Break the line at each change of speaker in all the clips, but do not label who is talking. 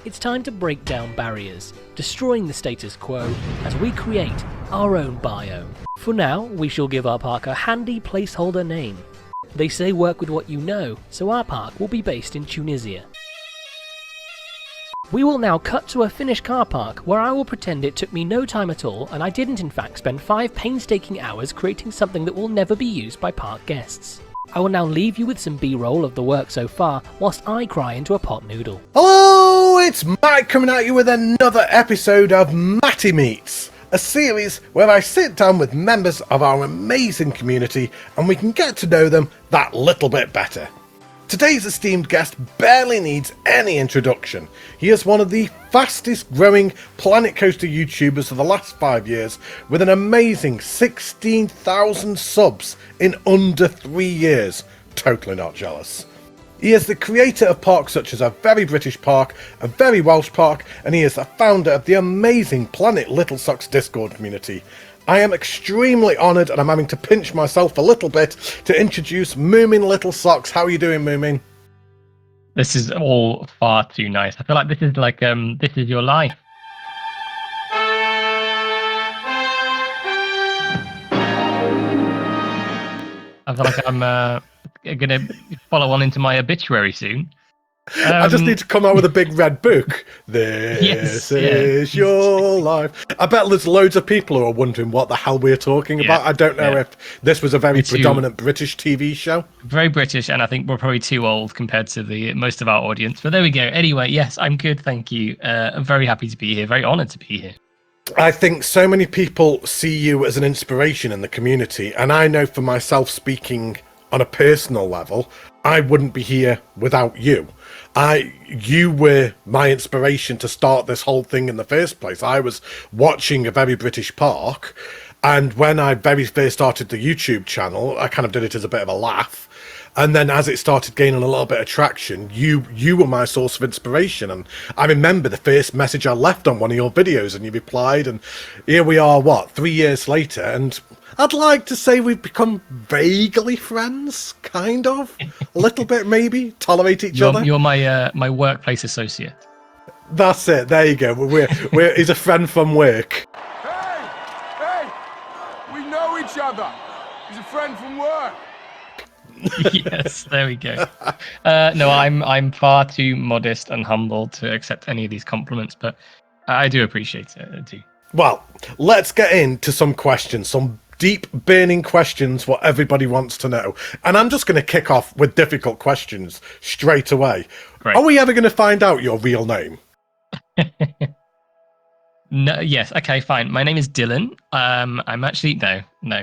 it's time to break down barriers, destroying the status quo as we create our own biome. For now, we shall give our park a handy placeholder name. They say work with what you know, so our park will be based in Tunisia. We will now cut to a Finnish car park where I will pretend it took me no time at all and I didn't in fact spend 5 painstaking hours creating something that will never be used by park guests. I will now leave you with some B-roll of the work so far whilst I cry into a pot noodle.
Hello, it's Mike coming at you with another episode of Matty Meets, a series where I sit down with members of our amazing community and we can get to know them that little bit better. Today's esteemed guest barely needs any introduction. He is one of the fastest growing Planet Coaster YouTubers of the last 5 years with an amazing 16,000 subs in under 3 years. Totally not jealous. He is the creator of parks such as A Very British Park, A Very Welsh Park, and he is the founder of the amazing Planet Littlesocks Discord community. I am extremely honoured and I'm having to pinch myself a little bit to introduce Moomin Littlesocks. How are you doing, Moomin?
This is all far too nice. I feel like this is like this is your life. I feel like I'm gonna follow on into my obituary soon.
I just need to come out with a big red book. This is your life. I bet there's loads of people who are wondering what the hell we're talking about. I don't know if this was a very predominant British TV show.
Very British, and I think we're probably too old compared to the most of our audience. But there we go. Anyway, yes, I'm good, thank you. I'm very happy to be here. Very honoured to be here.
I think so many people see you as an inspiration in the community, and I know for myself, speaking on a personal level, I wouldn't be here without you. You were my inspiration to start this whole thing in the first place. I was watching A Very British Park, and when I very first started the YouTube channel, I kind of did it as a bit of a laugh. And then as it started gaining a little bit of traction, you were my source of inspiration. And I remember the first message I left on one of your videos and you replied, and here we are, 3 years later, and I'd like to say we've become vaguely friends, kind of, a little bit maybe, tolerate each other.
You're my workplace associate.
That's it. There you go. He's a friend from work.
Hey, we know each other. He's a friend from work.
Yes, there we go. No, I'm far too modest and humble to accept any of these compliments, but I do appreciate it too.
Well, let's get into some questions, some deep burning questions what everybody wants to know, and I'm just going to kick off with difficult questions straight away. Great. Are we ever going to find out your real name?
No. Yes. Okay. Fine. My name is Dylan. I'm actually no. No.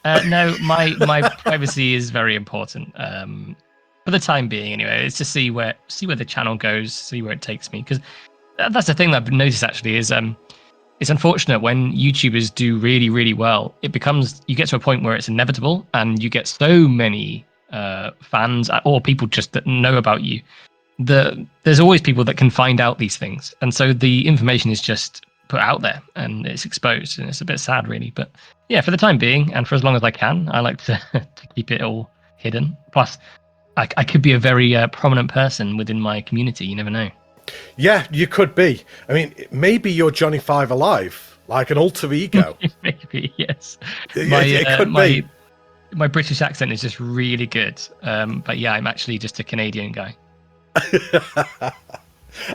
My privacy is very important. For the time being, anyway. It's to see where the channel goes, see where it takes me. Because that's the thing that I've noticed actually is it's unfortunate when YouTubers do really, really well. You get to a point where it's inevitable, and you get so many fans or people just that know about you. There's always people that can find out these things, and so the information is just put out there and it's exposed, and it's a bit sad, really. But yeah, for the time being, and for as long as I can, I like to keep it all hidden. Plus, I could be a very prominent person within my community. You never know.
Yeah, you could be. I mean, maybe you're Johnny Five Alive, like an alter ego.
Maybe, yes.
It could be.
My British accent is just really good. But yeah, I'm actually just a Canadian guy.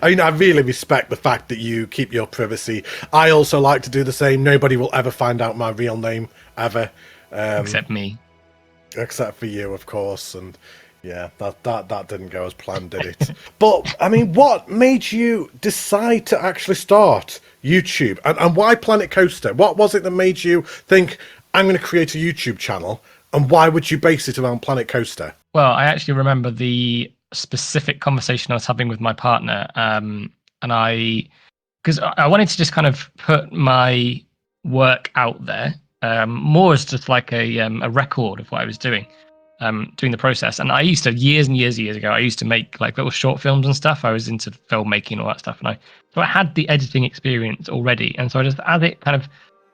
I mean, I really respect the fact that you keep your privacy. I also like to do the same. Nobody will ever find out my real name, ever.
Except me.
Except for you, of course. And yeah, that didn't go as planned, did it? But, I mean, what made you decide to actually start YouTube? And why Planet Coaster? What was it that made you think, I'm going to create a YouTube channel? And why would you base it around Planet Coaster?
Well, I actually remember the specific conversation I was having with my partner, because I wanted to just kind of put my work out there, more as just like a record of what I was doing the process. And I used to years and years ago, I used to make like little short films and stuff. I was into filmmaking and all that stuff, so I had the editing experience already. And so I just, as it kind of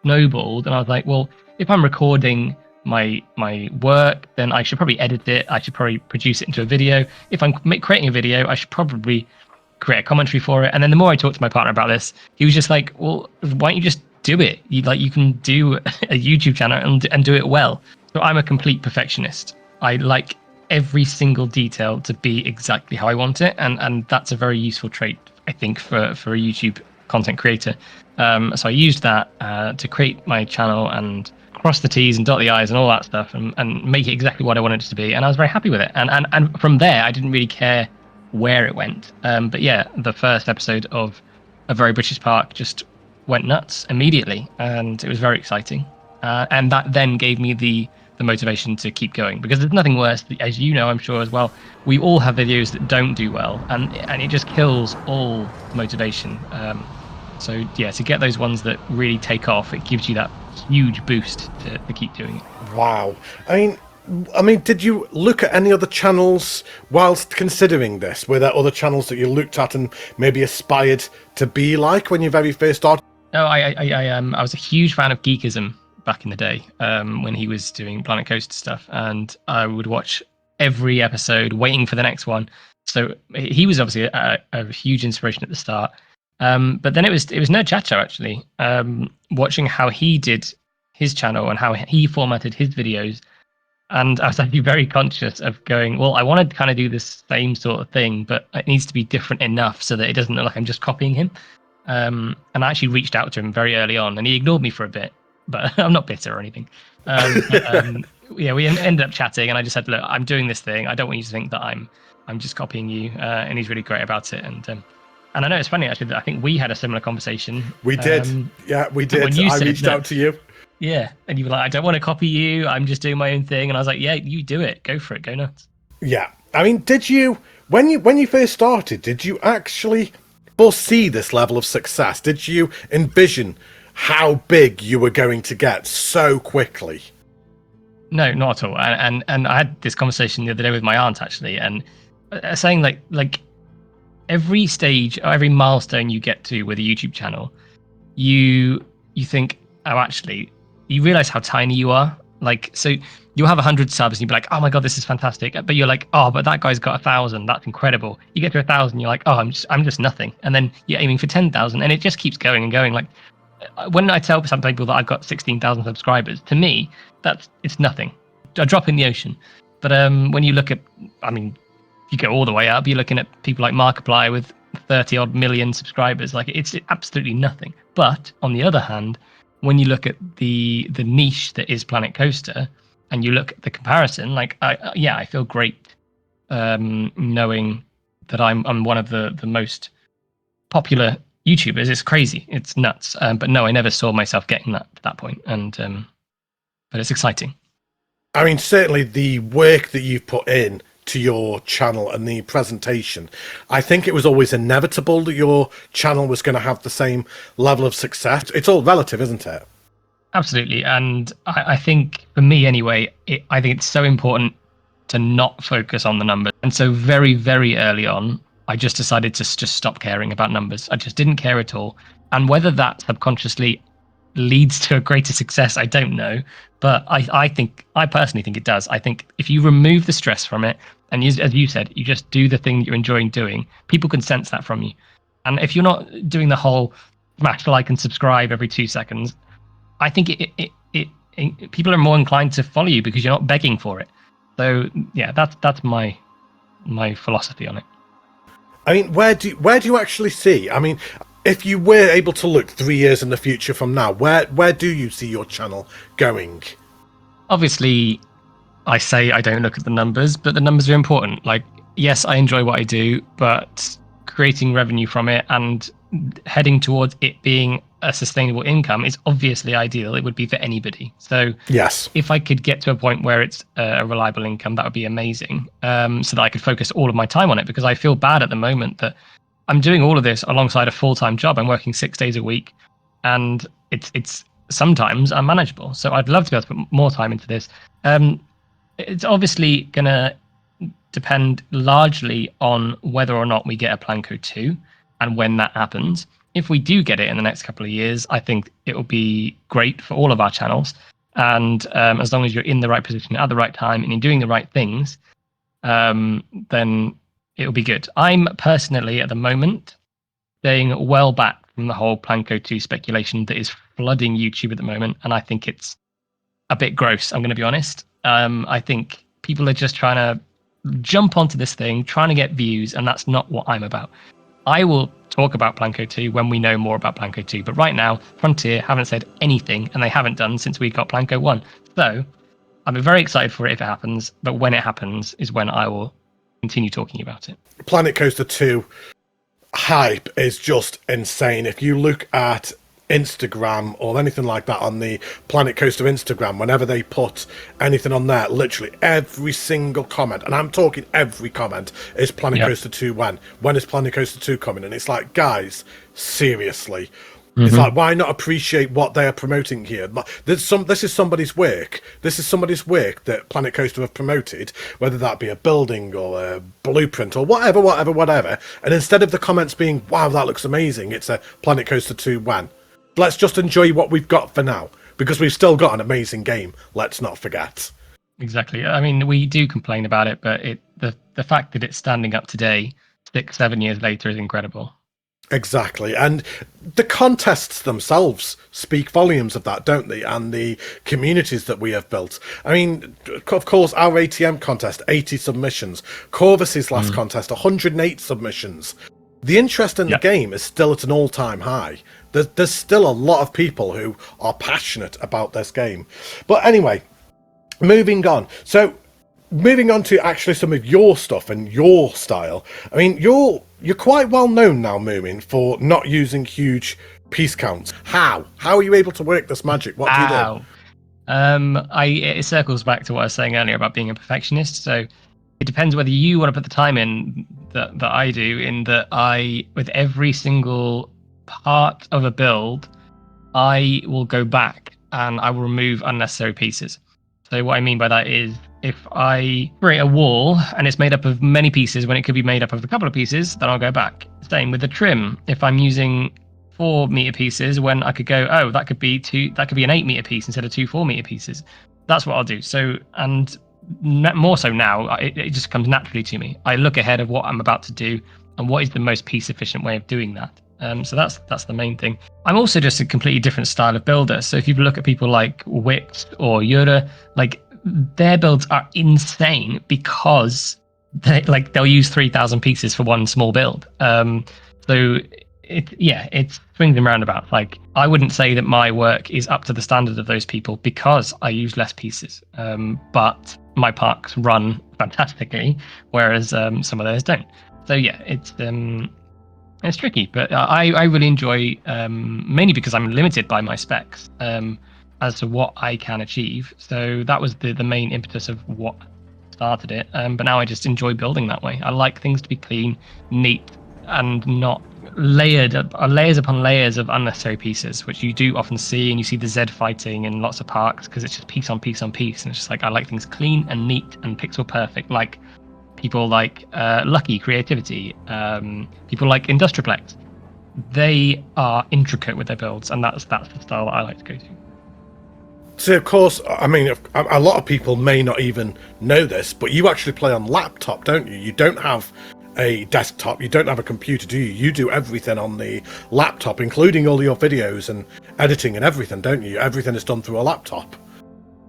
snowballed, and I was like, well, if I'm recording my work, then I should probably edit it. I should probably produce it into a video. If I'm creating a video, I should probably create a commentary for it. And then the more I talked to my partner about this, he was just like, well, why don't you just do it? You can do a YouTube channel and do it well. So I'm a complete perfectionist. I like every single detail to be exactly how I want it, and that's a very useful trait, I think, for a YouTube content creator. So I used that to create my channel and cross the T's and dot the I's and all that stuff, and make it exactly what I wanted it to be. And I was very happy with it. And from there, I didn't really care where it went. But yeah, the first episode of A Very British Park just went nuts immediately, and it was very exciting. And that then gave me the motivation to keep going, because there's nothing worse, as you know, I'm sure as well, we all have videos that don't do well, and it just kills all motivation. So yeah, to get those ones that really take off, it gives you that huge boost to keep doing it.
Wow. I mean, did you look at any other channels whilst considering this? Were there other channels that you looked at and maybe aspired to be like when you very first started?
No, I was a huge fan of Geekism back in the day, when he was doing Planet Coaster stuff, and I would watch every episode waiting for the next one. So he was obviously a huge inspiration at the start. But then it was Nerd Chacho, actually, watching how he did his channel and how he formatted his videos. And I was actually very conscious of going, well, I want to kind of do this same sort of thing, but it needs to be different enough so that it doesn't look like I'm just copying him. And I actually reached out to him very early on, and he ignored me for a bit, but I'm not bitter or anything. Yeah, we ended up chatting, and I just said, look, I'm doing this thing. I don't want you to think that I'm just copying you. And he's really great about it. And I know it's funny, actually, that I think we had a similar conversation.
We did. Yeah, we did. I reached out to you.
Yeah, and you were like, I don't want to copy you. I'm just doing my own thing. And I was like, yeah, you do it. Go for it. Go nuts.
Yeah. I mean, did you, when you first started, did you actually foresee this level of success? Did you envision how big you were going to get so quickly?
No, not at all. And I had this conversation the other day with my aunt, actually, and saying like every stage, or every milestone you get to with a YouTube channel, you think, oh, actually, you realize how tiny you are. Like, so you'll have 100 subs and you'll be like, oh my God, this is fantastic. But you're like, oh, but that guy's got 1,000. That's incredible. You get to 1,000, you're like, oh, I'm just nothing. And then you're aiming for 10,000, and it just keeps going and going. Like, when I tell some people that I've got 16,000 subscribers, to me, it's nothing. A drop in the ocean. But when you look at, I mean, you go all the way up, you're looking at people like Markiplier with 30 odd million subscribers. Like, it's absolutely nothing. But on the other hand, when you look at the niche that is Planet Coaster, and you look at the comparison, like, I feel great knowing that I'm one of the most popular YouTubers. It's crazy, it's nuts. But no, I never saw myself getting to that point, and but it's exciting.
I mean, certainly the work that you've put in to your channel and the presentation, I think it was always inevitable that your channel was going to have the same level of success. It's all relative, isn't it?
Absolutely. And I think, for me anyway, I think it's so important to not focus on the numbers. And so very, very early on, I just decided to just stop caring about numbers. I just didn't care at all. And whether that subconsciously leads to a greater success, I don't know. But I personally think it does. I think if you remove the stress from it, and as you said, you just do the thing that you're enjoying doing, people can sense that from you. And if you're not doing the whole smash like and subscribe every 2 seconds, I think people are more inclined to follow you because you're not begging for it. So yeah, that's my philosophy on it.
I mean, where do you actually see? I mean, if you were able to look 3 years in the future from now, where do you see your channel going?
Obviously, I say I don't look at the numbers, but the numbers are important. Like, yes, I enjoy what I do, but creating revenue from it and heading towards it being a sustainable income is obviously ideal. It would be for anybody. So
yes,
if I could get to a point where it's a reliable income, that would be amazing, so that I could focus all of my time on it, because I feel bad at the moment that I'm doing all of this alongside a full-time job. I'm working 6 days a week, and it's sometimes unmanageable. So I'd love to be able to put more time into this. It's obviously going to depend largely on whether or not we get a Plan Code 2 and when that happens. If we do get it in the next couple of years, I think it will be great for all of our channels. And as long as you're in the right position at the right time and you're doing the right things, then it'll be good. I'm personally at the moment staying well back from the whole Planco 2 speculation that is flooding YouTube at the moment, and I think it's a bit gross. I'm going to be honest. I think people are just trying to jump onto this thing, trying to get views, and that's not what I'm about. I will talk about Planco 2 when we know more about Planco 2, but right now, Frontier haven't said anything, and they haven't done since we got Planco 1. So I'm very excited for it if it happens, but when it happens is when I will continue talking about it.
Planet Coaster 2 hype is just insane. If you look at Instagram or anything like that on the Planet Coaster Instagram, whenever they put anything on there, literally every single comment, and I'm talking every comment, is Planet Coaster 2 when is Planet Coaster 2 coming? And it's like, guys, seriously. It's like, why not appreciate what they are promoting here? This is somebody's work. This is somebody's work that Planet Coaster have promoted, whether that be a building or a blueprint or whatever. And instead of the comments being, wow, that looks amazing, it's a Planet Coaster 2 when. Let's just enjoy what we've got for now, because we've still got an amazing game. Let's not forget.
Exactly. I mean, we do complain about it, but the fact that it's standing up today, 6-7 years later, is incredible.
Exactly. And the contests themselves speak volumes of that, don't they? And the communities that we have built. I mean, of course, our ATM contest, 80 submissions. Corvus's last contest, 108 submissions. The interest in the game is still at an all-time high. There's still a lot of people who are passionate about this game. But anyway, moving on. So, moving on to actually some of your stuff and your style. I mean, you're quite well known now, Moomin, for not using huge piece counts. How are you able to work this magic? What do you do?
It circles back to what I was saying earlier about being a perfectionist. So it depends whether you want to put the time in that I do, in that with every single part of a build, I will go back and I will remove unnecessary pieces. So what I mean by that is, if I create a wall and it's made up of many pieces when it could be made up of a couple of pieces, then I'll go back. Same with the trim. If I'm using 4 meter pieces when I could go, oh, that could be an 8 meter piece instead of 2 4 meter pieces. That's what I'll do. So, and more so now, it just comes naturally to me. I look ahead of what I'm about to do and what is the most piece efficient way of doing that. So that's the main thing. I'm also just a completely different style of builder. So if you look at people like Wix or Yura, like their builds are insane because they'll use 3,000 pieces for one small build. So it swings and roundabouts. Like, I wouldn't say that my work is up to the standard of those people because I use less pieces. But my parks run fantastically, whereas some of theirs don't. So yeah, it's tricky, but I really enjoy, mainly because I'm limited by my specs as to what I can achieve. So that was the main impetus of what started it. But now I just enjoy building that way. I like things to be clean, neat, and not layers upon layers of unnecessary pieces, which you do often see, and you see the Z fighting in lots of parks because it's just piece on piece on piece, and it's just like, I like things clean and neat and pixel perfect, like people like Lucky Creativity, people like Industriplex. They are intricate with their builds, and that's the style that I like to go to.
So, of course, I mean, a lot of people may not even know this, but you actually play on laptop, don't you? You don't have a desktop, you don't have a computer, do you? You do everything on the laptop, including all your videos and editing and everything, don't you? Everything is done through a laptop.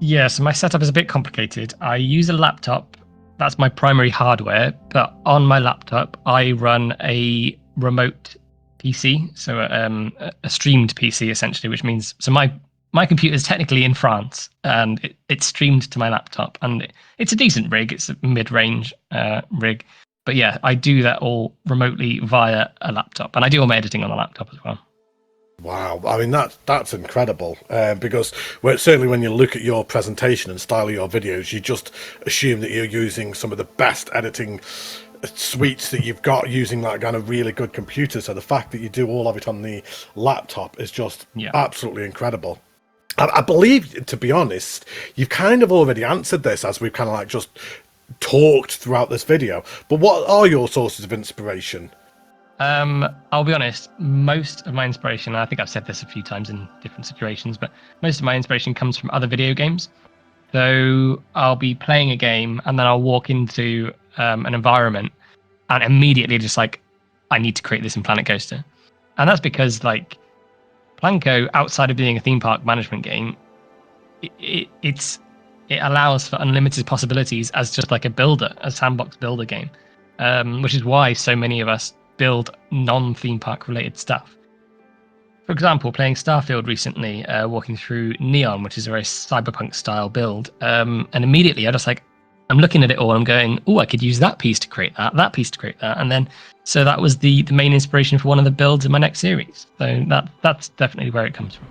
Yeah, so my setup is a bit complicated. I use a laptop. That's my primary hardware, but on my laptop, I run a remote PC, so a streamed PC, essentially, which means, so my computer is technically in France, and it's streamed to my laptop, and it's a decent rig. It's a mid-range rig. But yeah, I do that all remotely via a laptop, and I do all my editing on the laptop as well.
Wow, I mean, that's incredible, because certainly when you look at your presentation and style of your videos, you just assume that you're using some of the best editing suites that you've got, using that kind of really good computer. So the fact that you do all of it on the laptop is just absolutely incredible. I believe, to be honest, you've kind of already answered this as we've kind of like just talked throughout this video, but what are your sources of inspiration?
I'll be honest, most of my inspiration, I think I've said this a few times in different situations, but most of my inspiration comes from other video games. So I'll be playing a game and then I'll walk into an environment and immediately just like, I need to create this in Planet Coaster. And that's because like Planco, outside of being a theme park management game, it allows for unlimited possibilities as just like a builder, a sandbox builder game, which is why so many of us build non-theme park related stuff. For example, playing Starfield recently, walking through Neon, which is a very cyberpunk style build, and immediately I'm looking at it all and I'm going, oh, I could use that piece to create that piece to create that. And then, so that was the main inspiration for one of the builds in my next series. So that's definitely where it comes from.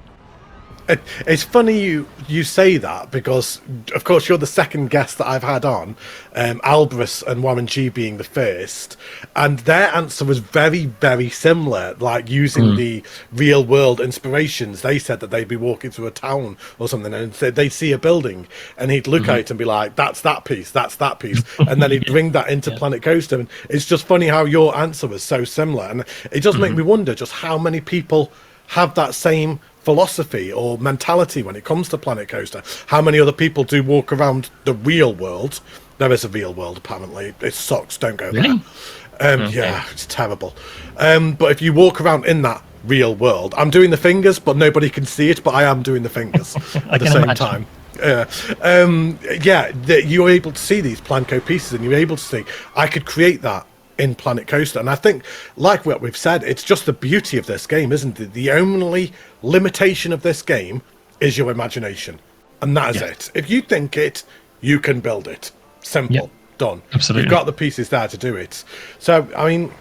It's funny you say that because, of course, you're the second guest that I've had on, Albrus and Warren G being the first, and their answer was very, very similar, like using the real-world inspirations. They said that they'd be walking through a town or something, and they'd see a building, and he'd look at it and be like, that's that piece, and then he'd bring that into Planet Coaster, and it's just funny how your answer was so similar, and it does make me wonder just how many people have that same philosophy or mentality when it comes to Planet Coaster. How many other people do walk around the real world? There is a real world, apparently. It sucks, don't go
really?
there. Yeah, it's terrible. But if you walk around in that real world, I'm doing the fingers, but nobody can see it, but I am doing the fingers at the same time. You're able to see these Planco pieces, and you're able to see, I could create that in Planet Coaster. And I think, like what we've said, it's just the beauty of this game, isn't it? The only limitation of this game is your imagination, and that is it. If you think it, you can build it. Simple. Done.
Absolutely.
You've got the pieces there to do it. So I mean,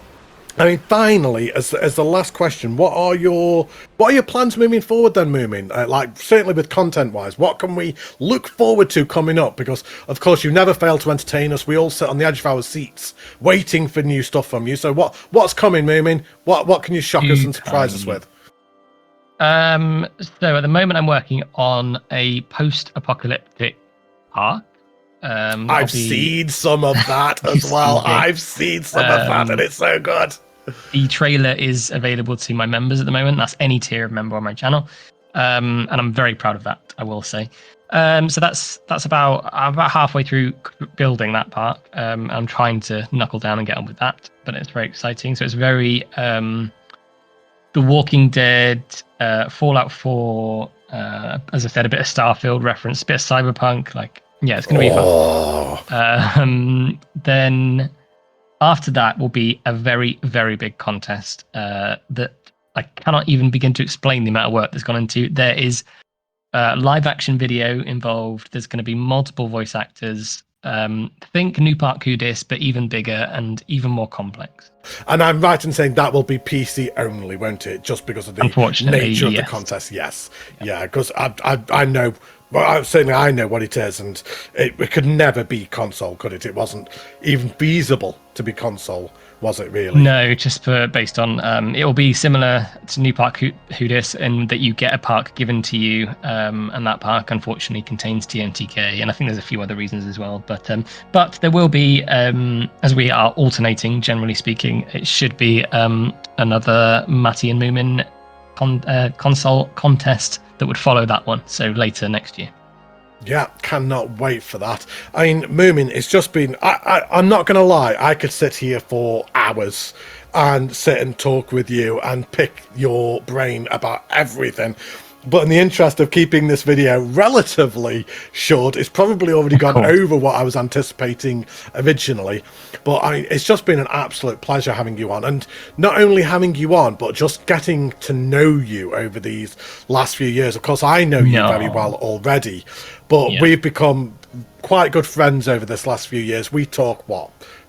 finally, as the last question, what are your plans moving forward then, Moomin? Like, certainly with content-wise, what can we look forward to coming up? Because, of course, you never fail to entertain us. We all sit on the edge of our seats waiting for new stuff from you. So what's coming, Moomin? What can you shock us and surprise us with?
So at the moment, I'm working on a post-apocalyptic park.
I've seen some of that as well. I've seen some of that, and it's so good.
The trailer is available to my members at the moment. That's any tier of member on my channel, and I'm very proud of that, I will say. So that's about halfway through building that park. I'm trying to knuckle down and get on with that, but it's very exciting. So it's very The Walking Dead, Fallout 4, as I said, a bit of Starfield reference, a bit of cyberpunk, like. Yeah, it's going to be fun. Then after that will be a very, very big contest that I cannot even begin to explain the amount of work that's gone into. There is live action video involved. There's going to be multiple voice actors. Think New Park Couldnt, but even bigger and even more complex. And
I'm right in saying that will be PC only, won't it? Just because of the nature of the contest. Yes. Yeah, because I know. Well, certainly I know what it is, and it could never be console, could it? It wasn't even feasible to be console, was it really?
No, just based on, it will be similar to New Park Couldnt in that you get a park given to you, and that park unfortunately contains TMTK, and I think there's a few other reasons as well. But there will be, as we are alternating, generally speaking, it should be another Matty and Moomin console contest that would follow that one, so later next year.
Yeah, cannot wait for that. I mean, Moomin, it's just been, I'm not going to lie, I could sit here for hours and sit and talk with you and pick your brain about everything. But in the interest of keeping this video relatively short, it's probably already gone over what I was anticipating originally. But it's just been an absolute pleasure having you on. And not only having you on, but just getting to know you over these last few years. Of course, I know you very well already. But we've become quite good friends over this last few years. We talk,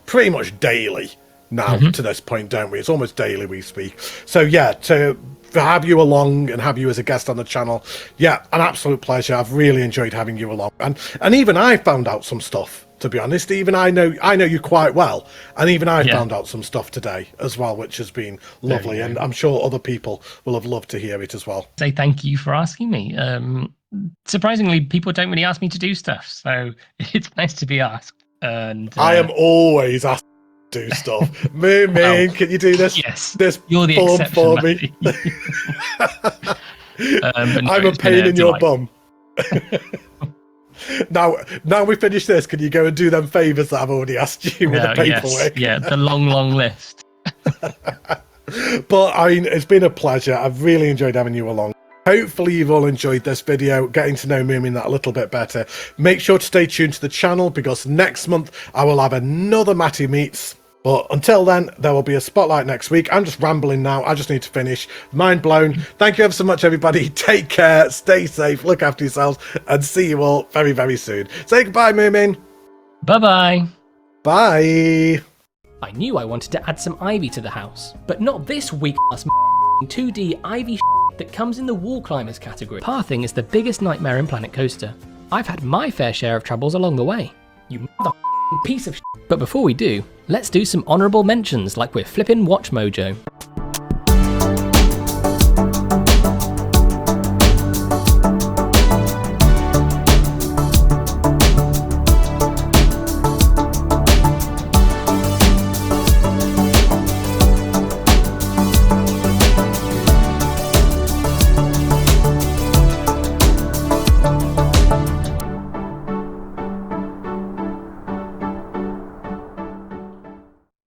pretty much daily now to this point, don't we? It's almost daily we speak. So, yeah, to have you along and have you as a guest on the channel, an absolute pleasure. I've really enjoyed having you along, and even I found out some stuff, to be honest. Even I know you quite well, and even I found out some stuff today as well, which has been lovely, and I'm sure other people will have loved to hear it as well.
Say thank you for asking me. Surprisingly, people don't really ask me to do stuff, so it's nice to be asked. And
I am always asked do stuff. Moomin, can you do this?
Yes,
this
you're the
form
exception
for me. I'm a pain in your bum. Now we finish this, can you go and do them favours that I've already asked you with the paperwork?
Yeah, the long list.
But I mean, it's been a pleasure. I've really enjoyed having you along. Hopefully you've all enjoyed this video, getting to know Moomin that a little bit better. Make sure to stay tuned to the channel because next month I will have another Matty Meets. But until then, there will be a spotlight next week. I'm just rambling now. I just need to finish. Mind blown. Thank you ever so much, everybody. Take care, stay safe, look after yourselves, and see you all very, very soon. Say goodbye, Moomin.
Bye-bye.
Bye.
I knew I wanted to add some ivy to the house, but not this weak-ass 2D ivy that comes in the wall climbers category. Pathing is the biggest nightmare in Planet Coaster. I've had my fair share of troubles along the way. You piece of shit. But before we do, let's do some honourable mentions like we're flipping Watch Mojo.